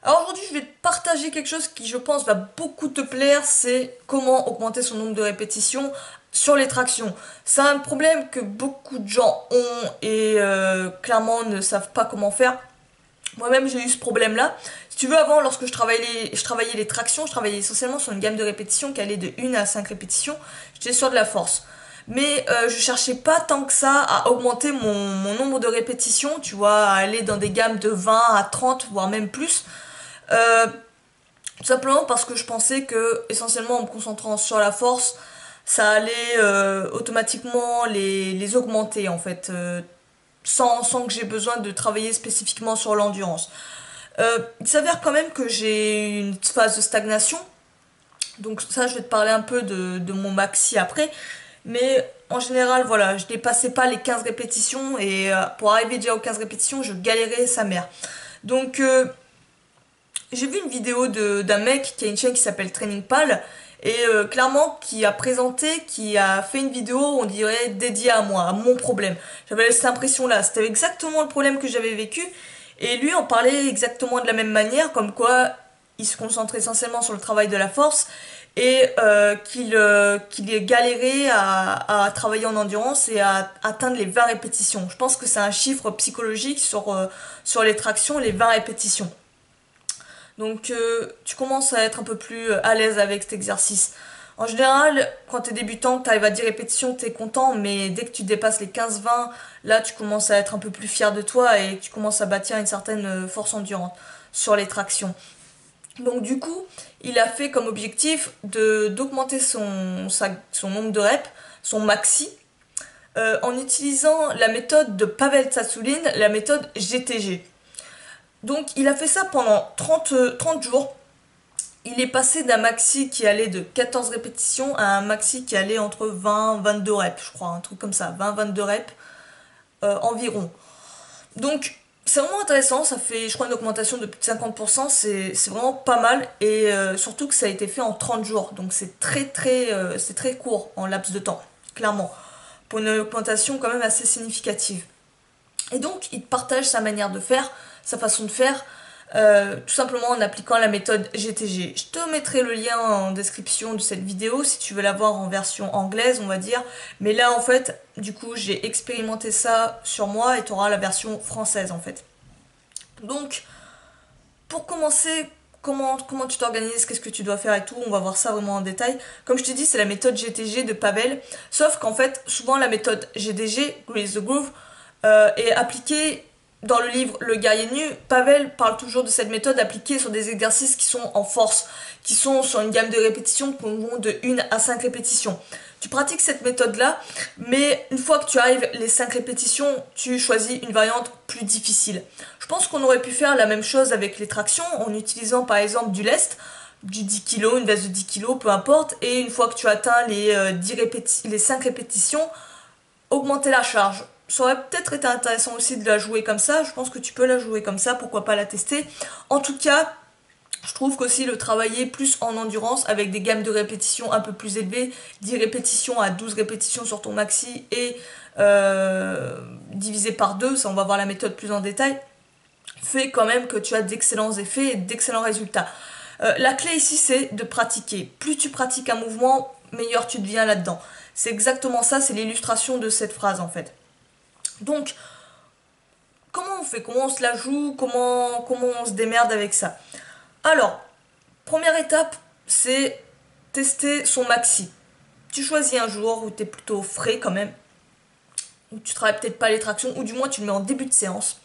Alors aujourd'hui, je vais te partager quelque chose qui, je pense, va beaucoup te plaire, c'est comment augmenter son nombre de répétitions sur les tractions. C'est un problème que beaucoup de gens ont et clairement ne savent pas comment faire. Moi-même, j'ai eu ce problème-là. Si tu veux, avant, lorsque je travaillais les tractions, je travaillais essentiellement sur une gamme de répétitions qui allait de 1 à 5 répétitions. J'étais sur de la force. Mais je cherchais pas tant que ça à augmenter mon nombre de répétitions, tu vois, à aller dans des gammes de 20 à 30, voire même plus. Euh, Tout simplement parce que je pensais que, essentiellement en me concentrant sur la force, ça allait automatiquement les augmenter en fait, sans que j'ai besoin de travailler spécifiquement sur l'endurance. Il s'avère quand même que j'ai eu une phase de stagnation, donc ça je vais te parler un peu de mon maxi après, mais en général voilà, je dépassais pas les 15 répétitions et pour arriver déjà aux 15 répétitions, je galérais sa mère. Donc j'ai vu une vidéo d'un mec qui a une chaîne qui s'appelle Training Pal et clairement qui a présenté, qui a fait une vidéo, on dirait, dédiée à moi, à mon problème. J'avais cette impression-là, c'était exactement le problème que j'avais vécu et lui en parlait exactement de la même manière, comme quoi il se concentre essentiellement sur le travail de la force et qu'il est galéré à travailler en endurance et à atteindre les 20 répétitions. Je pense que c'est un chiffre psychologique sur les tractions, les 20 répétitions. Donc tu commences à être un peu plus à l'aise avec cet exercice. En général, quand tu es débutant, que tu arrives à 10 répétitions, tu es content, mais dès que tu dépasses les 15-20, là tu commences à être un peu plus fier de toi et tu commences à bâtir une certaine force endurante sur les tractions. Donc du coup, il a fait comme objectif d'augmenter son nombre de reps, son maxi, en utilisant la méthode de Pavel Tsatsouline, la méthode GTG. Donc il a fait ça pendant 30 jours. Il est passé d'un maxi qui allait de 14 répétitions à un maxi qui allait entre 20 et 22 reps, je crois, un truc comme ça, 20-22 reps environ. Donc c'est vraiment intéressant, ça fait je crois une augmentation de plus de 50%, c'est vraiment pas mal et surtout que ça a été fait en 30 jours, donc c'est très court en laps de temps, clairement, pour une augmentation quand même assez significative. Et donc, il partage sa manière de faire, sa façon de faire, tout simplement en appliquant la méthode GTG. Je te mettrai le lien en description de cette vidéo si tu veux la voir en version anglaise, on va dire. Mais là, en fait, du coup, j'ai expérimenté ça sur moi et tu auras la version française, en fait. Donc, pour commencer, comment tu t'organises, qu'est-ce que tu dois faire et tout, on va voir ça vraiment en détail. Comme je t'ai dit, c'est la méthode GTG de Pavel, sauf qu'en fait, souvent la méthode GTG, Grease the Groove, est appliquée dans le livre Le guerrier nu. Pavel parle toujours de cette méthode appliquée sur des exercices qui sont en force, qui sont sur une gamme de répétitions qui vont de 1 à 5 répétitions. Tu pratiques cette méthode-là, mais une fois que tu arrives les 5 répétitions, tu choisis une variante plus difficile. Je pense qu'on aurait pu faire la même chose avec les tractions en utilisant par exemple du lest, du 10 kg, une veste de 10 kg, peu importe, et une fois que tu atteins les 5 répétitions, augmenter la charge. Ça aurait peut-être été intéressant aussi de la jouer comme ça, je pense que tu peux la jouer comme ça, pourquoi pas la tester. En tout cas, je trouve qu'aussi le travailler plus en endurance avec des gammes de répétitions un peu plus élevées, 10 répétitions à 12 répétitions sur ton maxi et divisé par 2, ça on va voir la méthode plus en détail, fait quand même que tu as d'excellents effets et d'excellents résultats. La clé ici c'est de pratiquer. Plus tu pratiques un mouvement, meilleur tu deviens là-dedans. C'est exactement ça, c'est l'illustration de cette phrase en fait. Donc, comment on fait? Comment on se la joue? Comment on se démerde avec ça? Alors, première étape, c'est tester son maxi. Tu choisis un jour où tu es plutôt frais quand même, où tu travailles peut-être pas les tractions, ou du moins tu le mets en début de séance,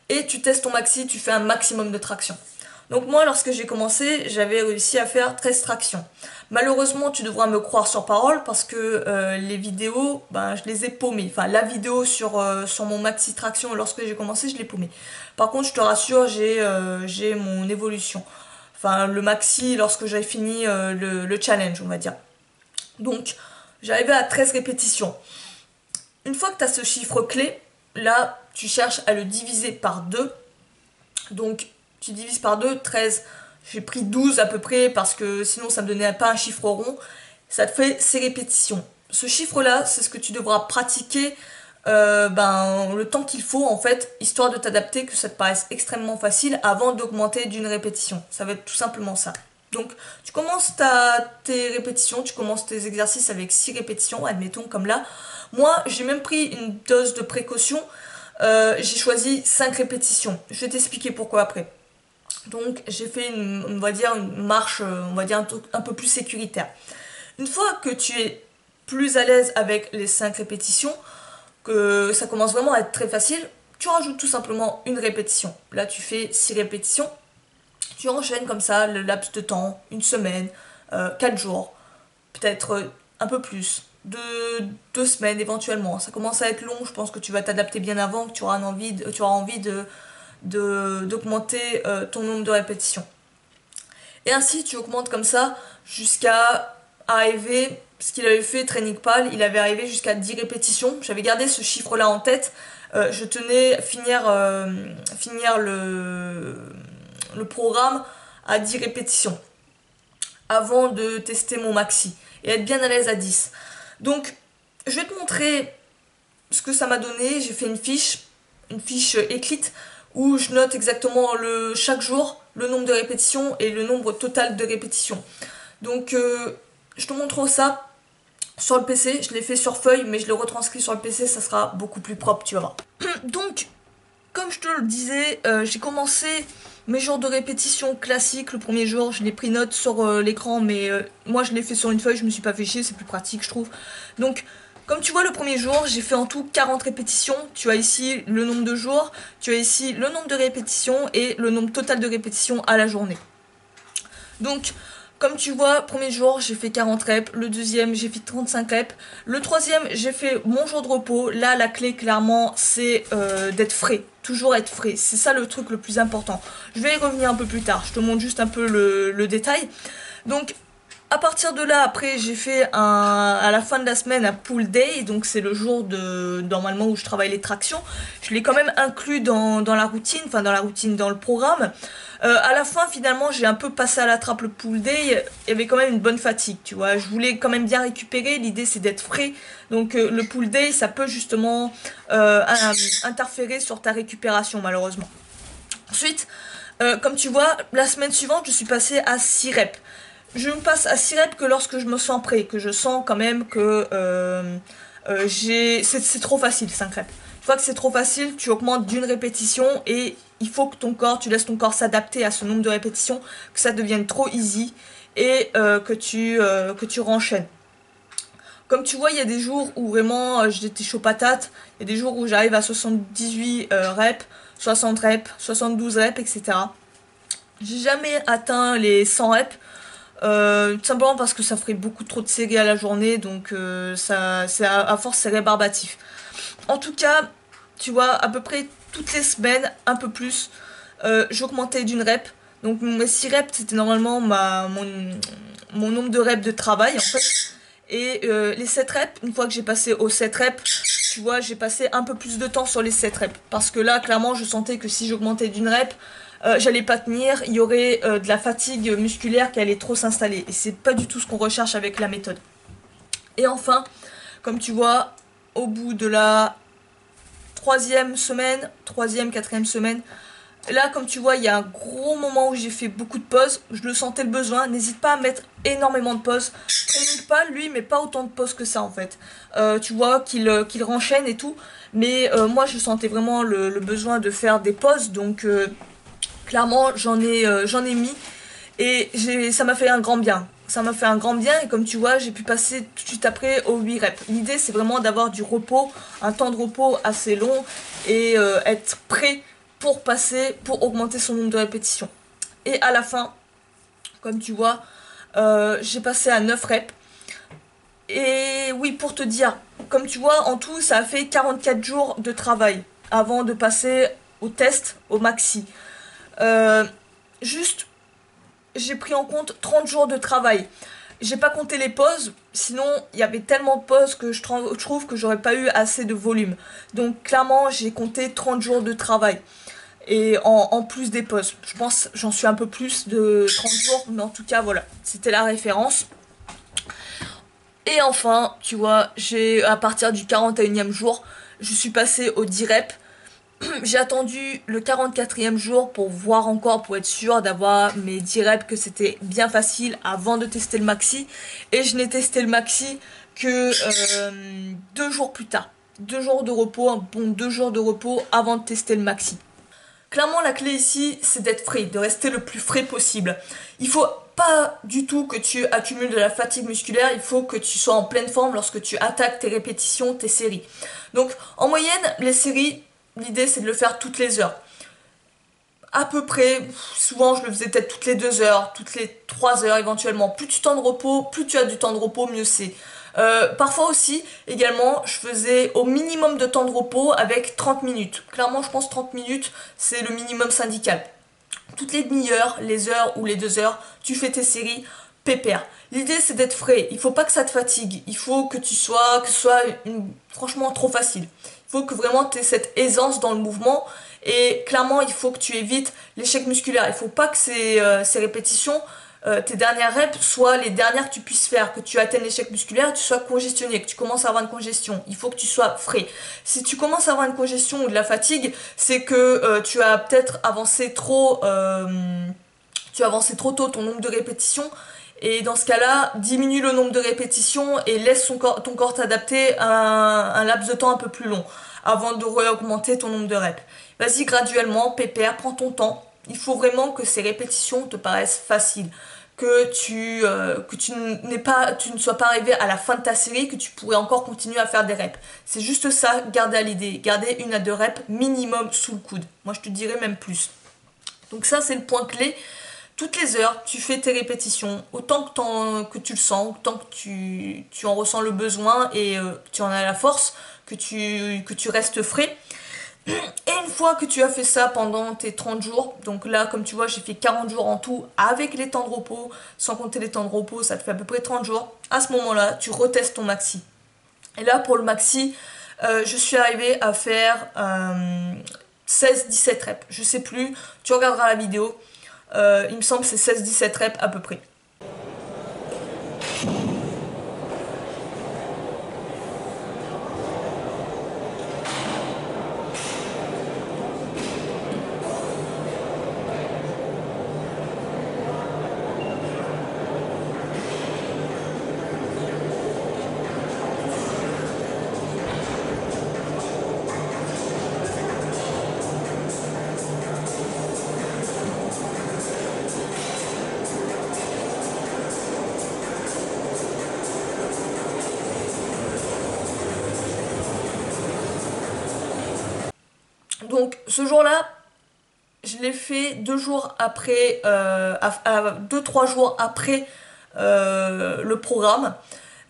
et tu testes ton maxi, tu fais un maximum de tractions. Donc moi, lorsque j'ai commencé, j'avais réussi à faire 13 tractions. Malheureusement, tu devras me croire sur parole parce que les vidéos, ben, je les ai paumées. Enfin, la vidéo sur mon maxi traction, lorsque j'ai commencé, je l'ai paumée. Par contre, je te rassure, j'ai mon évolution. Enfin, le maxi lorsque j'avais fini le challenge, on va dire. Donc, j'arrivais à 13 répétitions. Une fois que tu as ce chiffre clé, là, tu cherches à le diviser par 2. Donc, tu divises par 2, 13. J'ai pris 12 à peu près parce que sinon ça me donnait pas un chiffre rond. Ça te fait ces répétitions. Ce chiffre-là, c'est ce que tu devras pratiquer le temps qu'il faut en fait, histoire de t'adapter, que ça te paraisse extrêmement facile avant d'augmenter d'une répétition. Ça va être tout simplement ça. Donc tu commences tes répétitions, tu commences tes exercices avec 6 répétitions, admettons comme là. Moi j'ai même pris une dose de précaution, j'ai choisi 5 répétitions. Je vais t'expliquer pourquoi après. Donc j'ai fait on va dire une marche, on va dire un peu plus sécuritaire. Une fois que tu es plus à l'aise avec les 5 répétitions, que ça commence vraiment à être très facile, tu rajoutes tout simplement une répétition. Là tu fais 6 répétitions, tu enchaînes comme ça le laps de temps, une semaine, 4 jours, peut-être un peu plus, 2 semaines éventuellement. Ça commence à être long, je pense que tu vas t'adapter bien avant, que tu auras envie d'augmenter ton nombre de répétitions. Et ainsi tu augmentes comme ça jusqu'à arriver, ce qu'il avait fait Training Pal, il avait arrivé jusqu'à 10 répétitions. J'avais gardé ce chiffre là en tête. Je tenais finir le programme à 10 répétitions avant de tester mon maxi et être bien à l'aise à 10. Donc je vais te montrer ce que ça m'a donné. J'ai fait une fiche écrite où je note exactement chaque jour le nombre de répétitions et le nombre total de répétitions. Donc je te montre ça sur le PC, je l'ai fait sur feuille mais je le retranscris sur le PC, ça sera beaucoup plus propre, tu vas voir. Donc comme je te le disais, j'ai commencé mes jours de répétition classiques. Le premier jour, je l'ai pris note sur l'écran, mais moi je l'ai fait sur une feuille, je me suis pas fait chier, c'est plus pratique je trouve. Donc comme tu vois, le premier jour, j'ai fait en tout 40 répétitions. Tu as ici le nombre de jours, tu as ici le nombre de répétitions et le nombre total de répétitions à la journée. Donc, comme tu vois, premier jour, j'ai fait 40 reps. Le deuxième, j'ai fait 35 reps. Le troisième, j'ai fait mon jour de repos. Là, la clé, clairement, c'est d'être frais. Toujours être frais. C'est ça le truc le plus important. Je vais y revenir un peu plus tard. Je te montre juste un peu le détail. Donc, à partir de là, après, j'ai fait à la fin de la semaine un pull day, donc c'est le jour normalement où je travaille les tractions. Je l'ai quand même inclus dans la routine, dans le programme. À la fin, finalement, j'ai un peu passé à la trappe le pull day. Il y avait quand même une bonne fatigue, tu vois. Je voulais quand même bien récupérer. L'idée, c'est d'être frais. Donc, le pull day, ça peut justement interférer sur ta récupération, malheureusement. Ensuite, comme tu vois, la semaine suivante, je suis passée à 6 reps. Je me passe à 6 reps que lorsque je me sens prêt, que je sens quand même que c'est trop facile, 5 reps. Une fois que c'est trop facile, tu augmentes d'une répétition et il faut que tu laisses ton corps s'adapter à ce nombre de répétitions, que ça devienne trop easy et que tu renchaînes. Comme tu vois, il y a des jours où vraiment j'étais chaud patate, il y a des jours où j'arrive à 78 reps, 60 reps, 72 reps, etc. J'ai jamais atteint les 100 reps. Tout simplement parce que ça ferait beaucoup trop de séries à la journée, donc à force c'est rébarbatif. En tout cas, tu vois, à peu près toutes les semaines, un peu plus, j'augmentais d'une rep. Donc mes 6 reps, c'était normalement mon nombre de reps de travail en fait. Et les 7 reps, une fois que j'ai passé aux 7 reps, tu vois, j'ai passé un peu plus de temps sur les 7 reps. Parce que là, clairement, je sentais que si j'augmentais d'une rep, j'allais pas tenir, il y aurait de la fatigue musculaire qui allait trop s'installer. Et c'est pas du tout ce qu'on recherche avec la méthode. Et enfin, comme tu vois, au bout de la 3e semaine, 3e, 4e semaine, là, comme tu vois, il y a un gros moment où j'ai fait beaucoup de pauses. Je le sentais le besoin. N'hésite pas à mettre énormément de pauses. Training Pal, lui, mais pas autant de pauses que ça, en fait. Tu vois qu'il renchaîne et tout. Mais moi, je sentais vraiment le besoin de faire des pauses. Donc, clairement, j'en ai mis. Et ça m'a fait un grand bien. Ça m'a fait un grand bien. Et comme tu vois, j'ai pu passer tout de suite après aux 8 reps. L'idée, c'est vraiment d'avoir du repos, un temps de repos assez long. Et être prêt pour augmenter son nombre de répétitions. Et à la fin, comme tu vois, j'ai passé à 9 reps. Et oui, pour te dire, comme tu vois, en tout, ça a fait 44 jours de travail avant de passer au test, au maxi. Juste, j'ai pris en compte 30 jours de travail. J'ai pas compté les pauses, sinon il y avait tellement de pauses que je trouve que j'aurais pas eu assez de volume. Donc clairement, j'ai compté 30 jours de travail. Et en plus des pauses. Je pense j'en suis un peu plus de 30 jours, mais en tout cas voilà, c'était la référence. Et enfin, tu vois, à partir du 41e jour, je suis passée aux 10 reps. J'ai attendu le 44e jour pour voir encore, pour être sûre d'avoir mes 10 reps, que c'était bien facile avant de tester le maxi. Et je n'ai testé le maxi que 2 jours plus tard. 2 jours de repos, un bon 2 jours de repos avant de tester le maxi. Clairement, la clé ici, c'est d'être frais, de rester le plus frais possible. Il faut pas du tout que tu accumules de la fatigue musculaire, il faut que tu sois en pleine forme lorsque tu attaques tes répétitions, tes séries. Donc, en moyenne, les séries, l'idée c'est de le faire toutes les heures. À peu près, souvent je le faisais peut-être toutes les 2 heures, toutes les 3 heures éventuellement. Plus tu temps de repos, plus tu as du temps de repos, mieux c'est. Parfois aussi, également, je faisais au minimum de temps de repos avec 30 minutes. Clairement, je pense 30 minutes, c'est le minimum syndical. Toutes les demi-heures, les heures ou les 2 heures, tu fais tes séries pépère. L'idée, c'est d'être frais. Il faut pas que ça te fatigue. Il faut que que ce soit franchement trop facile. Il faut que vraiment tu aies cette aisance dans le mouvement. Et clairement, il faut que tu évites l'échec musculaire. Il faut pas que ces répétitions, tes dernières reps, soient les dernières que tu puisses faire, que tu atteignes l'échec musculaire, que tu sois congestionné, que tu commences à avoir une congestion. Il faut que tu sois frais. Si tu commences à avoir une congestion ou de la fatigue, c'est que tu as peut-être avancé trop, tu as avancé trop tôt ton nombre de répétitions. Et dans ce cas-là, diminue le nombre de répétitions et laisse ton corps t'adapter à un laps de temps un peu plus long avant de réaugmenter ton nombre de reps. Vas-y graduellement, pépère, prends ton temps. Il faut vraiment que ces répétitions te paraissent faciles, que tu ne sois pas arrivé à la fin de ta série, que tu pourrais encore continuer à faire des reps. C'est juste ça, garder à l'idée. Garder 1 à 2 reps minimum sous le coude. Moi je te dirais même plus. Donc ça c'est le point clé. Toutes les heures, tu fais tes répétitions, autant que tu le sens, autant que tu en ressens le besoin et tu en as la force, que tu restes frais. Et une fois que tu as fait ça pendant tes 30 jours, donc là comme tu vois j'ai fait 40 jours en tout avec les temps de repos, sans compter les temps de repos, ça te fait à peu près 30 jours. À ce moment-là, tu retestes ton maxi. Et là pour le maxi, je suis arrivée à faire 16-17 reps, je sais plus, tu regarderas la vidéo. Il me semble que c'est 16-17 reps à peu près. Donc ce jour-là, je l'ai fait 2 jours après, 2-3 jours après le programme.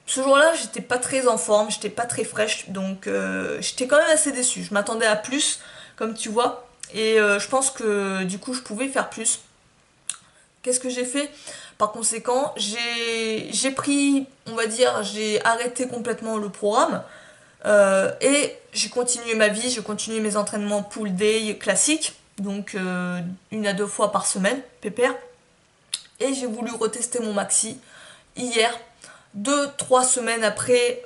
Ce jour-là, j'étais pas très en forme, j'étais pas très fraîche, donc j'étais quand même assez déçue. Je m'attendais à plus, comme tu vois, et je pense que du coup je pouvais faire plus. Qu'est-ce que j'ai fait? Par conséquent, j'ai pris, on va dire, j'ai arrêté complètement le programme. Et j'ai continué ma vie, j'ai continué mes entraînements pull day classiques, donc 1 à 2 fois par semaine, pépère. Et j'ai voulu retester mon maxi hier, 2-3 semaines après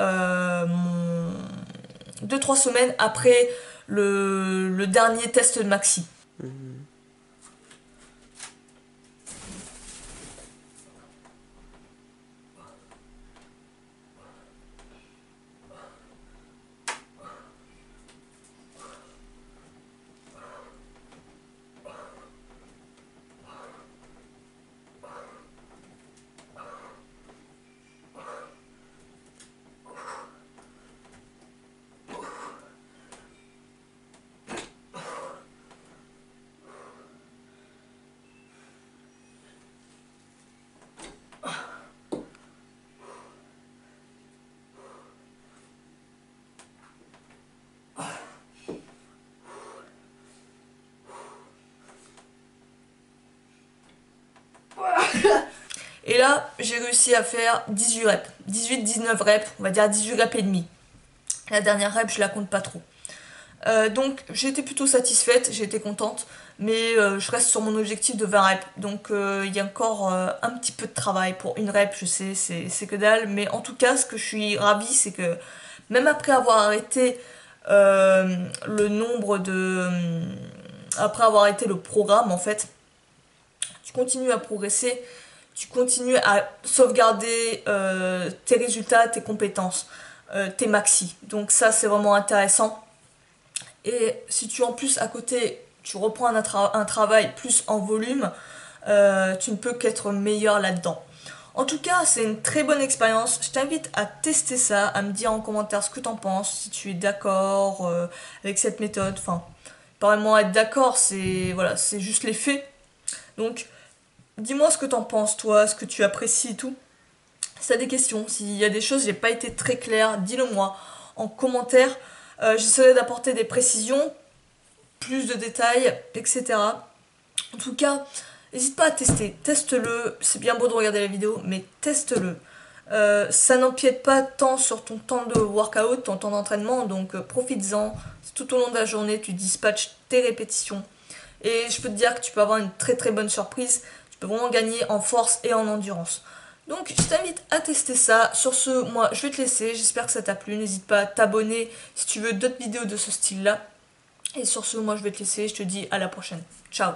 2-3 semaines après le dernier test de maxi. Et là, j'ai réussi à faire 18 reps, 18-19 reps, on va dire 18 reps et demi. La dernière rep, je la compte pas trop. Donc j'ai été plutôt satisfaite, j'ai été contente, mais je reste sur mon objectif de 20 reps. Donc il y a encore un petit peu de travail pour une rep, je sais, c'est que dalle. Mais en tout cas, ce que je suis ravie, c'est que même après avoir arrêté le nombre de... après avoir été le programme, en fait, tu continues à progresser, tu continues à sauvegarder tes résultats, tes compétences, tes maxi. Donc ça, c'est vraiment intéressant. Et si tu en plus à côté, tu reprends un travail plus en volume, tu ne peux qu'être meilleur là-dedans. En tout cas, c'est une très bonne expérience. Je t'invite à tester ça, à me dire en commentaire ce que t'en penses, si tu es d'accord avec cette méthode. Enfin, pas vraiment être d'accord, c'est voilà, c'est juste les faits. Donc, dis-moi ce que t'en penses, toi, ce que tu apprécies et tout. Si t'as des questions, s'il y a des choses, j'ai pas été très claire, dis-le moi en commentaire. J'essaierai d'apporter des précisions, plus de détails, etc. En tout cas, n'hésite pas à tester, teste-le. C'est bien beau de regarder la vidéo, mais teste-le. Ça n'empiète pas tant sur ton temps de workout, ton temps d'entraînement, donc profites-en. Tout au long de la journée, tu dispatches tes répétitions. Et je peux te dire que tu peux avoir une très très bonne surprise. Tu peux vraiment gagner en force et en endurance. Donc je t'invite à tester ça. Sur ce, moi je vais te laisser. J'espère que ça t'a plu. N'hésite pas à t'abonner si tu veux d'autres vidéos de ce style-là. Et sur ce, moi je vais te laisser. Je te dis à la prochaine. Ciao.